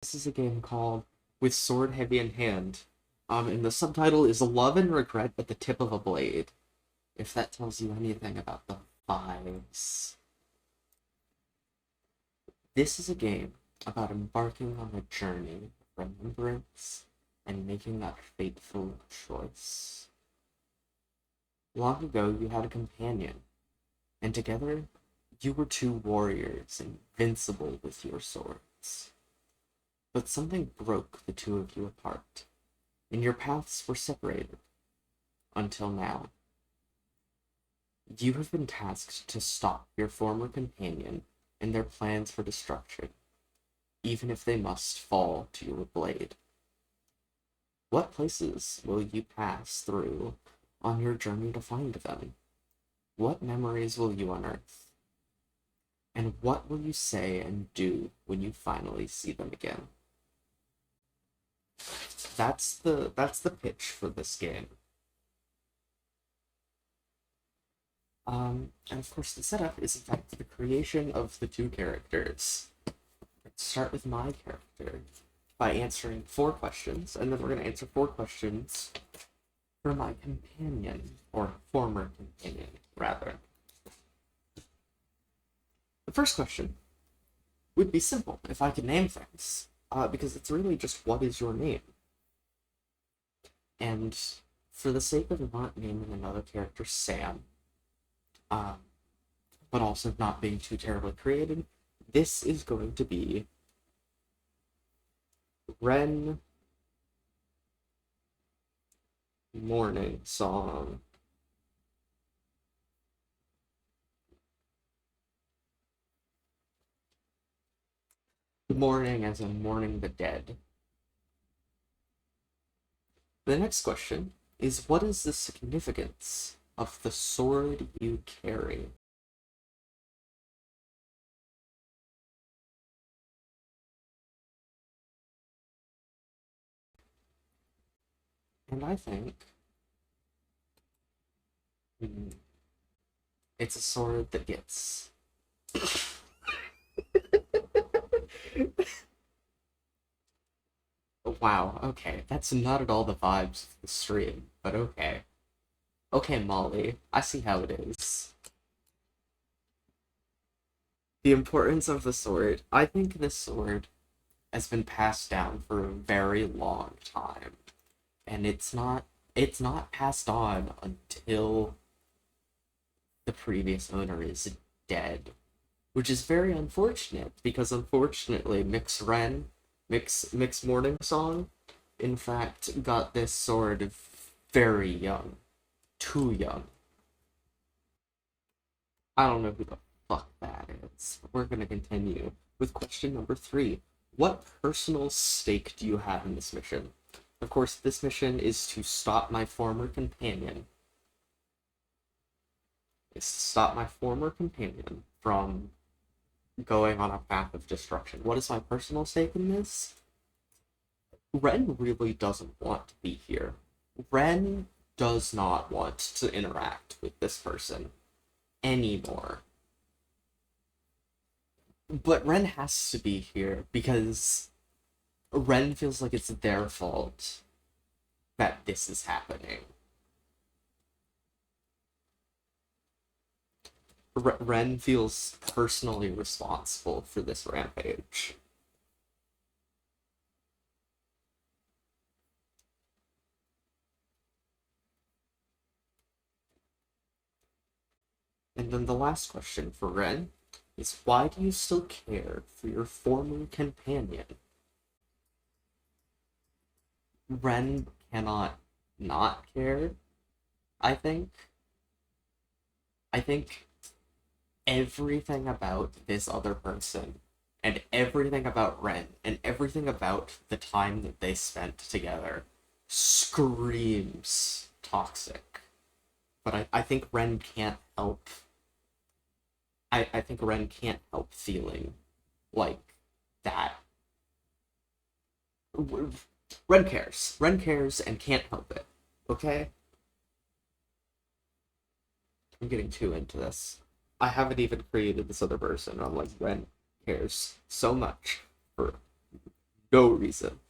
This is a game called With Sword Heavy in Hand. And the subtitle is Love and Regret at the Tip of a Blade. If that tells you anything about the vibes. This is a game about embarking on a journey of remembrance and making that fateful choice. Long ago, you had a companion, and together you were two warriors, invincible with your swords. But something broke the two of you apart, and your paths were separated. Until now. You have been tasked to stop your former companion and their plans for destruction, even if they must fall to your blade. What places will you pass through on your journey to find them? What memories will you unearth? And what will you say and do when you finally see them again? That's the pitch for this game. And of course the setup is in fact the creation of the two characters. Let's start with my character by answering 4 questions, and then we're going to answer 4 questions for my companion, or former companion, rather. The first question would be simple if I could name things, because it's really just what is your name? And for the sake of not naming another character Sam, but also not being too terribly creative, this is going to be Wren Mourningsong. Mourning as in mourning the dead. The next question is, what is the significance of the sword you carry? And I think it's a sword that gets wow, okay, that's not at all the vibes of the stream, but okay. Okay, Molly, I see how it is. The importance of the sword. I think this sword has been passed down for a very long time. And it's not passed on until the previous owner is dead. Which is very unfortunate, because unfortunately Mix Mourningsong, in fact, got this sword very young. Too young. I don't know who the fuck that is. We're gonna continue with question number 3. What personal stake do you have in this mission? Of course, this mission is to stop my former companion. It's to stop my former companion from going on a path of destruction. What is my personal stake in this? Wren really doesn't want to be here. Wren does not want to interact with this person anymore. But Wren has to be here because Wren feels like it's their fault that this is happening. Wren feels personally responsible for this rampage. And then the last question for Wren is, why do you still care for your former companion? Wren cannot not care, I think. I think everything about this other person, and everything about Wren, and everything about the time that they spent together screams toxic. But I think Wren can't help. I think Wren can't help feeling like that. Wren cares. Wren cares and can't help it. Okay? I'm getting too into this. I haven't even created this other person. I'm like, Wren cares so much for No reason.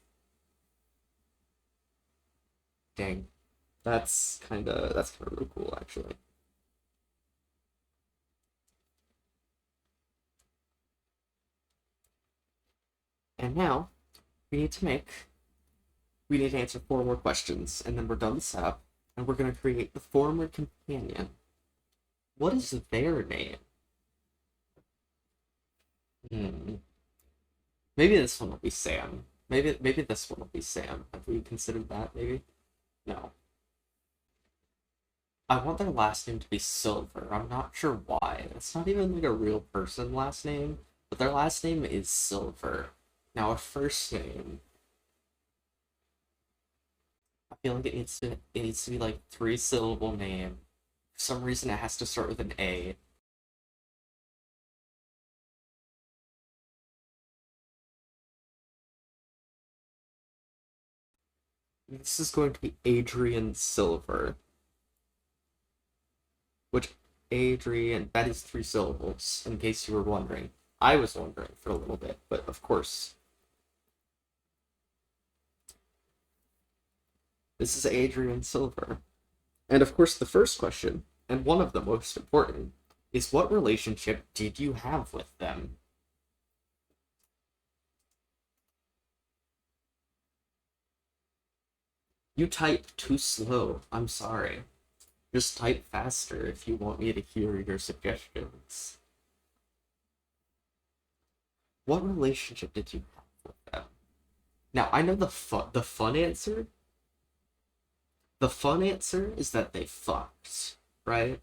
Dang. That's kinda really cool, actually. And now we need to answer four more questions, and then we're done the setup, and we're gonna create the former companion. What is their name? Hmm. Maybe this one will be Sam. Maybe this one will be Sam. Have we considered that? Maybe. No. I want their last name to be Silver. I'm not sure why. It's not even like a real person last name, but their last name is Silver. Now a first name. I feel like it needs to be like three-syllable name. For some reason it has to start with an A. This is going to be Adrien Silver, which Adrien, that is three syllables, in case you were wondering. I was wondering for a little bit, but of course. This is Adrien Silver. And of course, the first question, and one of the most important, is what relationship did you have with them? You type too slow. I'm sorry. Just type faster if you want me to hear your suggestions. What relationship did you have with them? Now, I know the fun answer. The fun answer is that they fucked, right?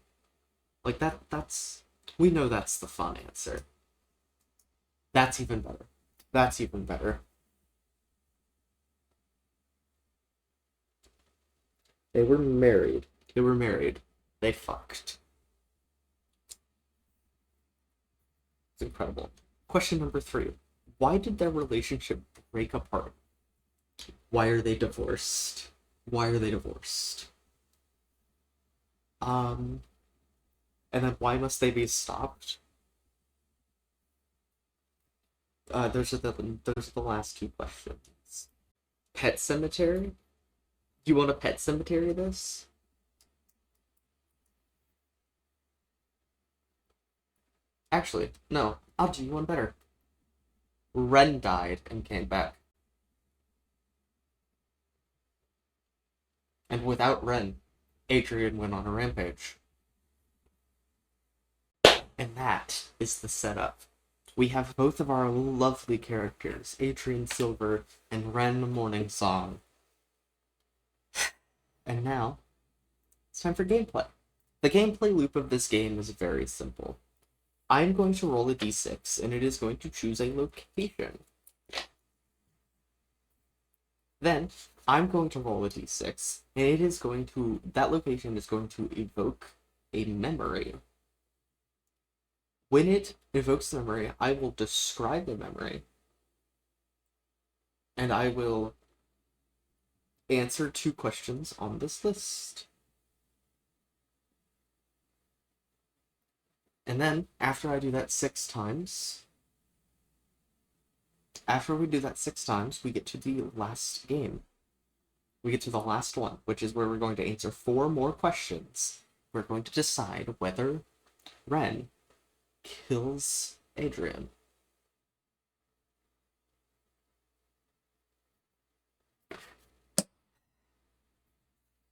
Like that's we know that's the fun answer. That's even better. That's even better. They were married. They were married. They fucked. It's incredible. Question number three. Why did their relationship break apart? Why are they divorced? Why are they divorced? Um, and then why must they be stopped? Those are the last two questions. Pet cemetery? Do you want a pet cemetery this? Actually, no. I'll do you one better. Wren died and came back. And without Wren, Adrien went on a rampage. And that is the setup. We have both of our lovely characters, Adrien Silver and Wren Mourningsong. And now, it's time for gameplay. The gameplay loop of this game is very simple. I'm going to roll a d6, and it is going to choose a location. Then, I'm going to roll a d6, and that location is going to evoke a memory. When it evokes the memory, I will describe the memory, and I will answer two questions on this list. And then, after we do that six times, we get to the last game. We get to the last one, which is where we're going to answer four more questions. We're going to decide whether Wren kills Adrien.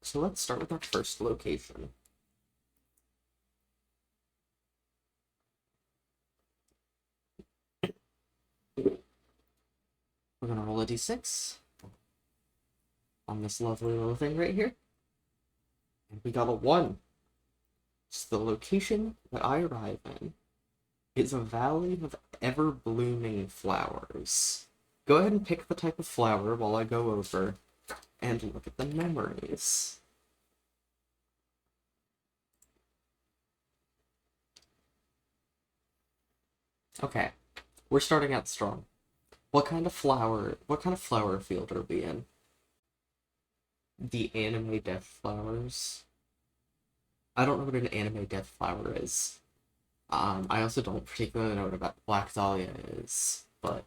So let's start with our first location. We're going to roll a d6 on this lovely little thing right here. And we got a 1. So the location that I arrive in is a valley of ever-blooming flowers. Go ahead and pick the type of flower while I go over and look at the memories. Okay, we're starting out strong. What kind of flower field are we in? The anime death flowers. I don't know what an anime death flower is. I also don't particularly know what Black Dahlia is, but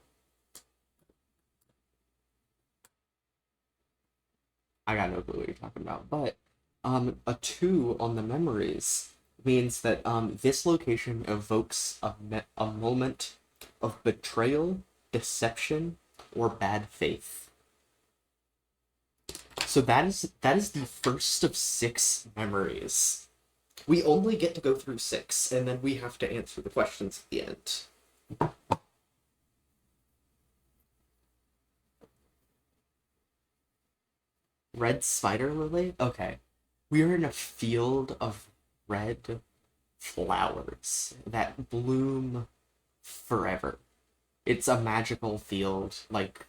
I got no clue what you're talking about. But a 2 on the memories means that this location evokes a moment of betrayal, deception, or bad faith. So that is the first of 6 memories. We only get to go through 6, and then we have to answer the questions at the end. Red spider lily? Okay. We're in a field of red flowers that bloom forever. It's a magical field, like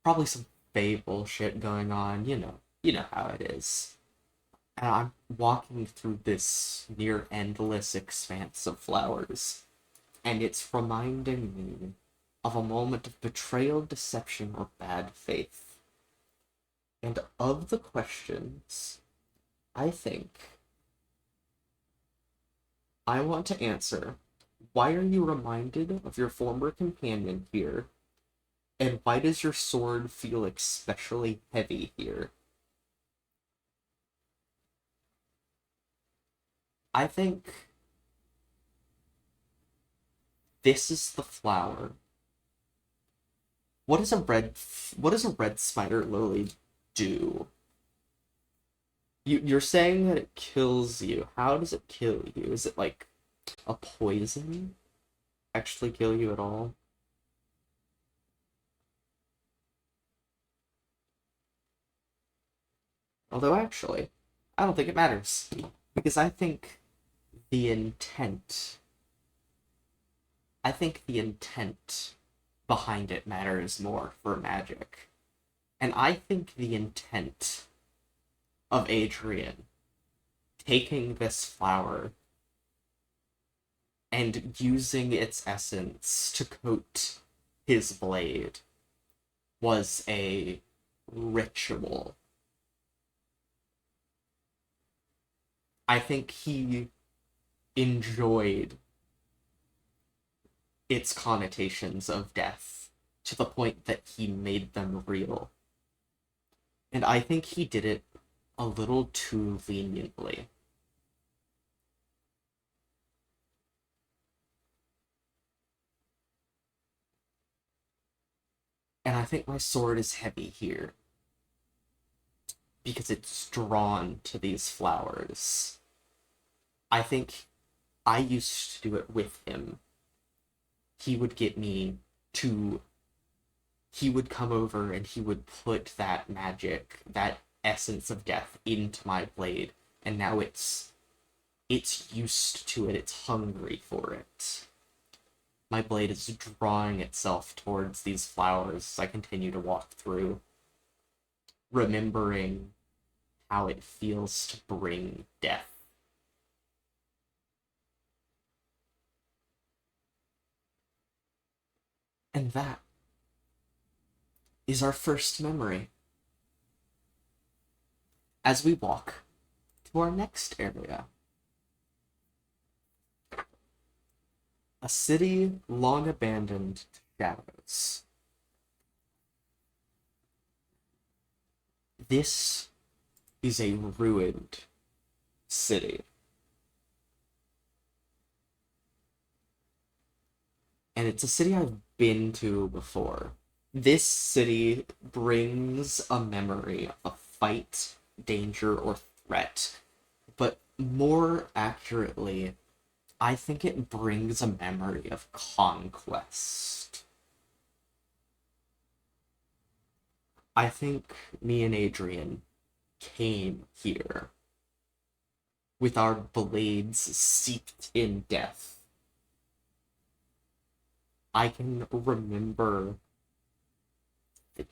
probably some fable shit going on, you know how it is. And I'm walking through this near endless expanse of flowers, and it's reminding me of a moment of betrayal, deception, or bad faith. And of the questions, I think I want to answer, why are you reminded of your former companion here? And why does your sword feel especially heavy here? I think this is the flower. What does a red spider lily do? You're saying that it kills you. How does it kill you? Is it like a poison? Actually kill you at all? Although actually, I don't think it matters. Because the intent I think the intent behind it matters more for magic. And I think the intent of Adrien taking this flower and using its essence to coat his blade was a ritual. I think he enjoyed its connotations of death to the point that he made them real. And I think he did it a little too leniently. And I think my sword is heavy here because it's drawn to these flowers. I think I used to do it with him. He would get me to he would come over and he would put that magic, that essence of death into my blade, and now it's used to it, it's hungry for it. My blade is drawing itself towards these flowers as I continue to walk through, remembering how it feels to bring death. And that is our first memory. As we walk to our next area, a city long abandoned to shadows. This is a ruined city. And it's a city I've been to before. This city brings a memory of fight, danger, or threat. But more accurately, I think it brings a memory of conquest. I think me and Adrien came here with our blades steeped in death. I can remember the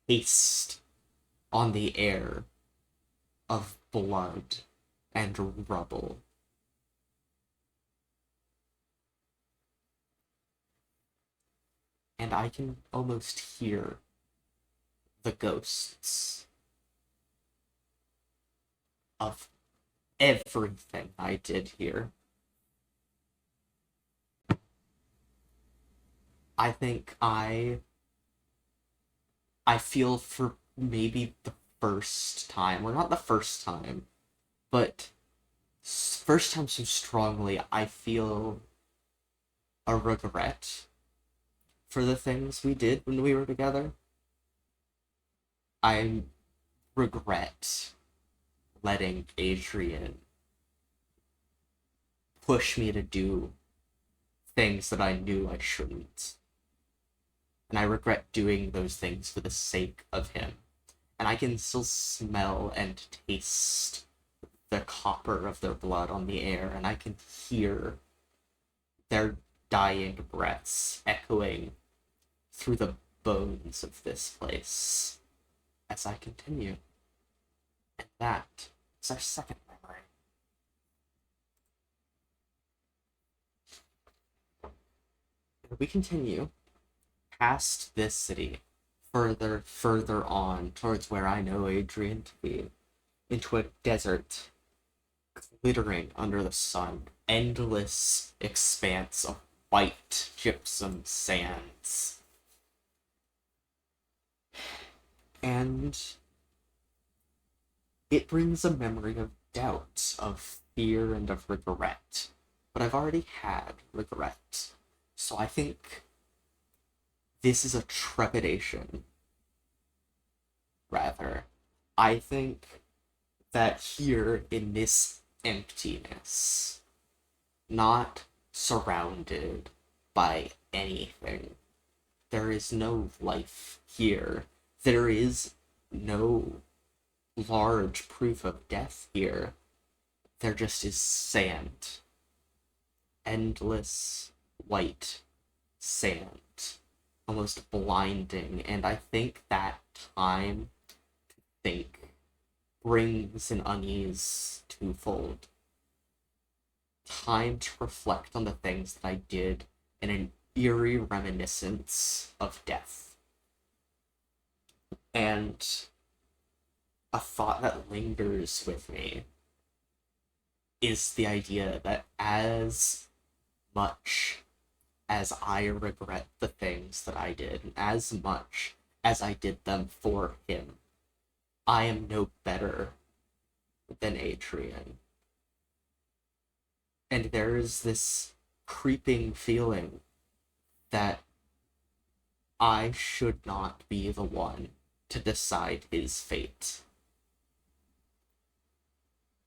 taste on the air of blood and rubble. And I can almost hear the ghosts of everything I did here. I think I feel for maybe the first time, or not the first time, but first time so strongly I feel a regret for the things we did when we were together. I regret letting Adrien push me to do things that I knew I shouldn't. And I regret doing those things for the sake of him. And I can still smell and taste the copper of their blood on the air, and I can hear their dying breaths echoing through the bones of this place as I continue. And that is our second memory. And we continue past this city, further on towards where I know Adrien to be, into a desert glittering under the sun, endless expanse of white gypsum sands. And it brings a memory of doubt, of fear, and of regret. But I've already had regret. So I think this is a trepidation. Rather, I think that here in this emptiness, not surrounded by anything, there is no life here. There is no large proof of death here. There just is sand. Endless white sand. Almost blinding. And I think that time to think brings an unease twofold. Time to reflect on the things that I did, and an eerie reminiscence of death. And a thought that lingers with me is the idea that as much as I regret the things that I did, and as much as I did them for him, I am no better than Adrien. And there is this creeping feeling that I should not be the one to decide his fate.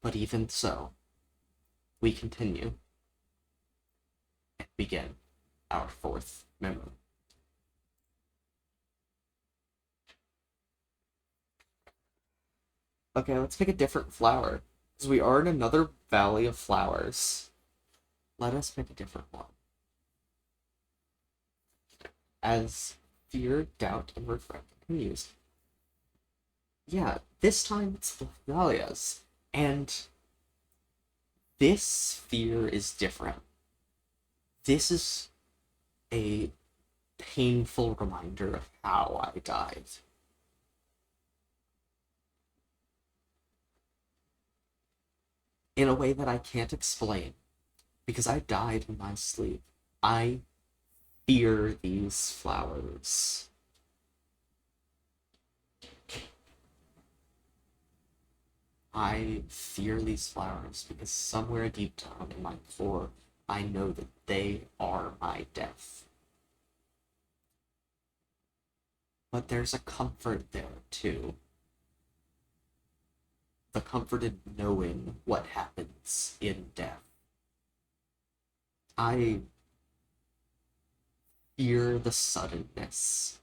But even so, we continue and begin our fourth memory. Okay, let's pick a different flower, because we are in another valley of flowers. Let us pick a different one. As fear, doubt, and regret continues. Yeah, this time it's the dahlias, and this fear is different. This is a painful reminder of how I died. In a way that I can't explain, because I died in my sleep. I fear these flowers. I fear these flowers because somewhere deep down in my core, I know that they are my death. But there's a comfort there, too. The comfort in knowing what happens in death. I fear the suddenness.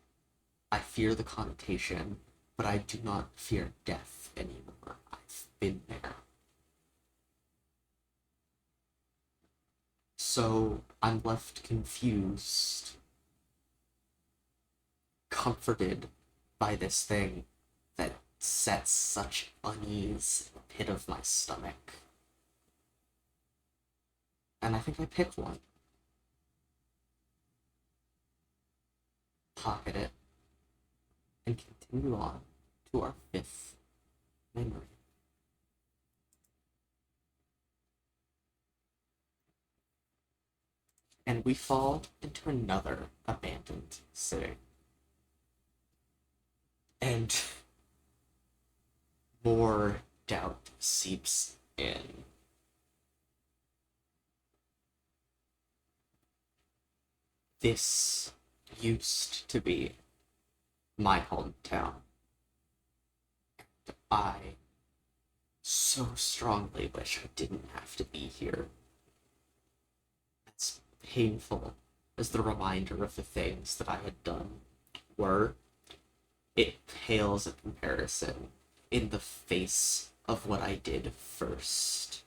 I fear the connotation, but I do not fear death anymore. I've been there. So I'm left confused, comforted by this thing that sets such unease in the pit of my stomach. And I think I pick one. Pocket it. And continue on to our fifth memory. And we fall into another abandoned city. And more doubt seeps in. This used to be my hometown. I so strongly wish I didn't have to be here. As painful as the reminder of the things that I had done were, it pales in comparison in the face of what I did first.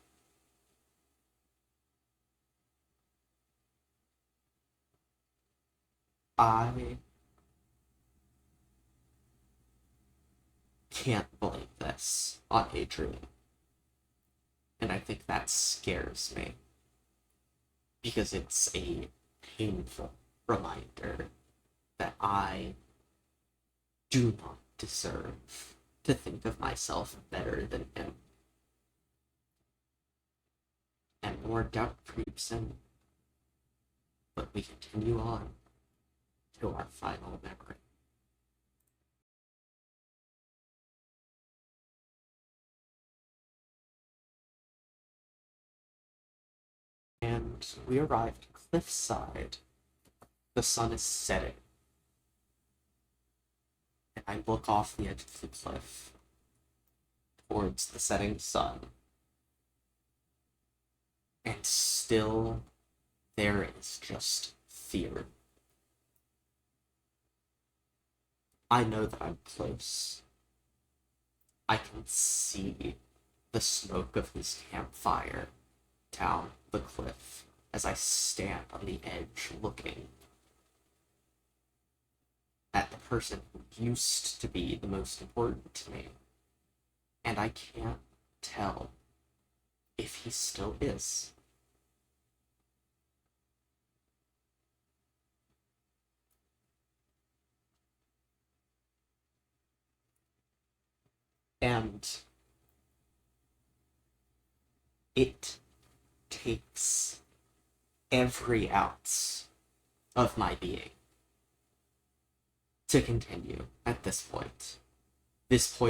I can't blame this on Adrien, and I think that scares me because it's a painful reminder that I do not deserve to think of myself better than him. And more doubt creeps in, but we continue on to our final memory. And we arrived cliffside. The sun is setting. And I look off the edge of the cliff towards the setting sun. And still, there is just fear. I know that I'm close. I can see the smoke of his campfire down the cliff as I stand on the edge looking at the person who used to be the most important to me. And I can't tell if he still is. And it takes every ounce of my being to continue at this point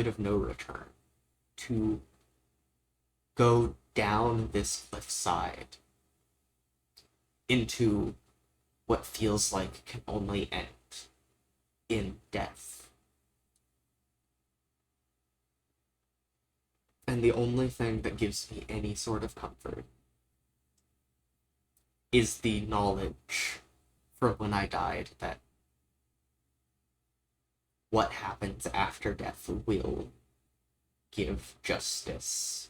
of no return, to go down this cliffside into what feels like can only end in death. And the only thing that gives me any sort of comfort is the knowledge for when I died that what happens after death will give justice.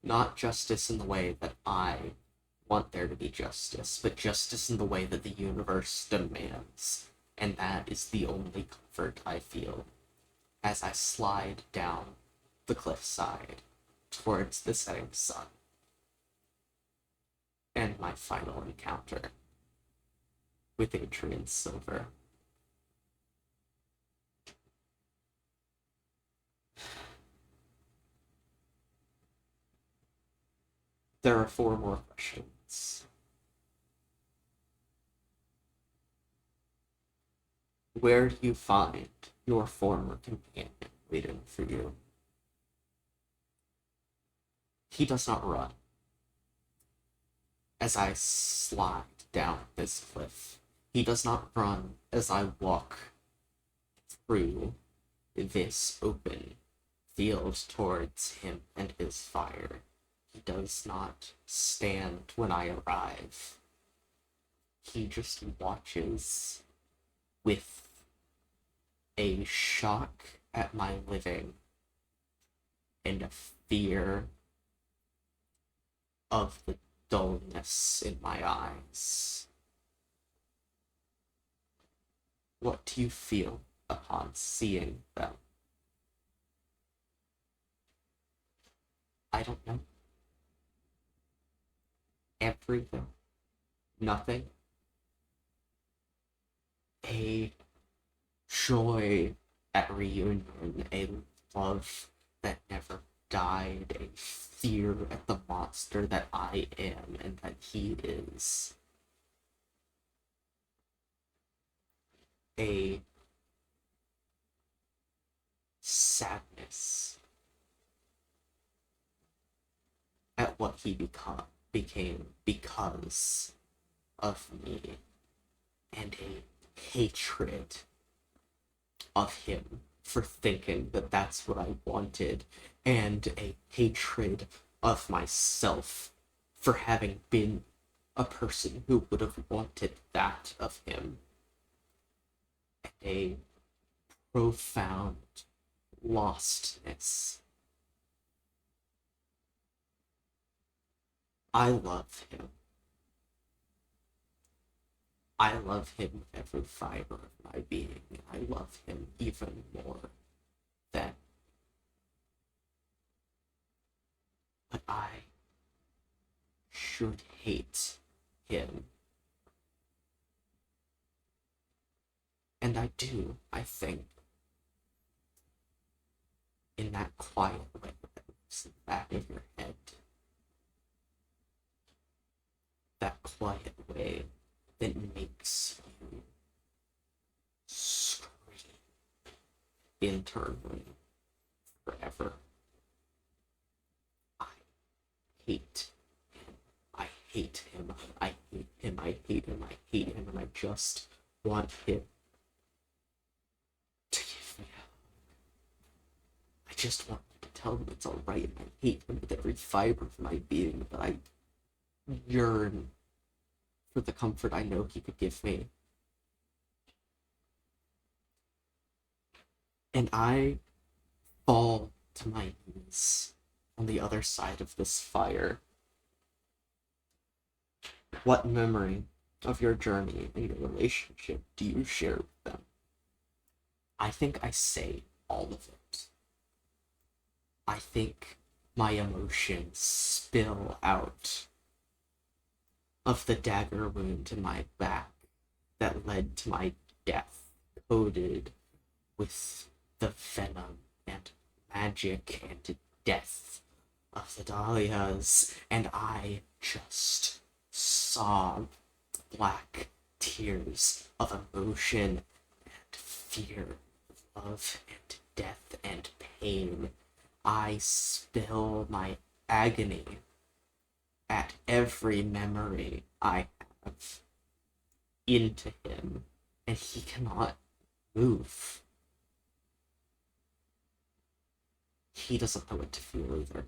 Not justice in the way that I want there to be justice, but justice in the way that the universe demands. And that is the only comfort I feel as I slide down the cliffside towards the setting sun. And my final encounter with Adrien Silver. There are 4 more questions. Where do you find your former companion waiting for you? He does not run. As I slide down this cliff, he does not run as I walk through this open field towards him and his fire. He does not stand when I arrive. He just watches with a shock at my living and a fear of the dullness in my eyes. What do you feel upon seeing them? I don't know. Everything. Nothing. A joy at reunion, a love that never died, a fear at the monster that I am and that he is. a sadness at what he became because of me, and a hatred of him for thinking that that's what I wanted, and a hatred of myself for having been a person who would have wanted that of him, and a profound lostness. I love him. I love him with every fiber of my being. I love him even more than. But I should hate him. And I do, I think, in that quiet way that lives in the back of your head. That quiet way that makes you scream internally forever. I hate him. I hate him. I hate him. I hate him. I hate him. And I just want him to give me a hug. I just want him to tell him it's alright. I hate him with every fiber of my being, but I yearn for the comfort I know he could give me. And I fall to my knees on the other side of this fire. What memory of your journey and your relationship do you share with them? I think I say all of it. I think my emotions spill out of the dagger wound in my back that led to my death, coated with the venom and magic and death of the Dahlias, and I just sob black tears of emotion and fear, love and death and pain. I spill my agony at every memory I have into him, and he cannot move. He doesn't know what to feel either.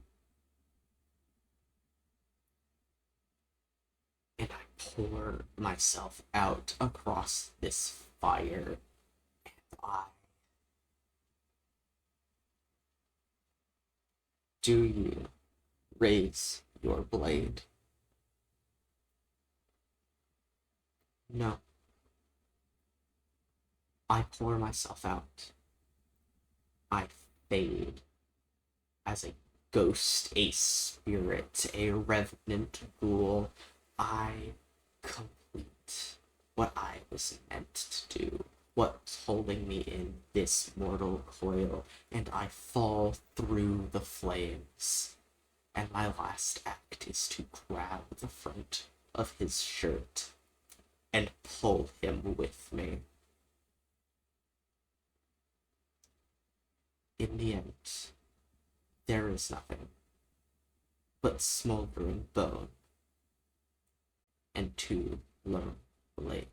And I pour myself out across this fire, and I. Do you raise your blade? No. I pour myself out. I fade as a ghost, a spirit, a revenant ghoul. I complete what I was meant to do, what's holding me in this mortal coil, and I fall through the flames. And my last act is to grab the front of his shirt and pull him with me. In the end, there is nothing but smoldering bone and two lone blades.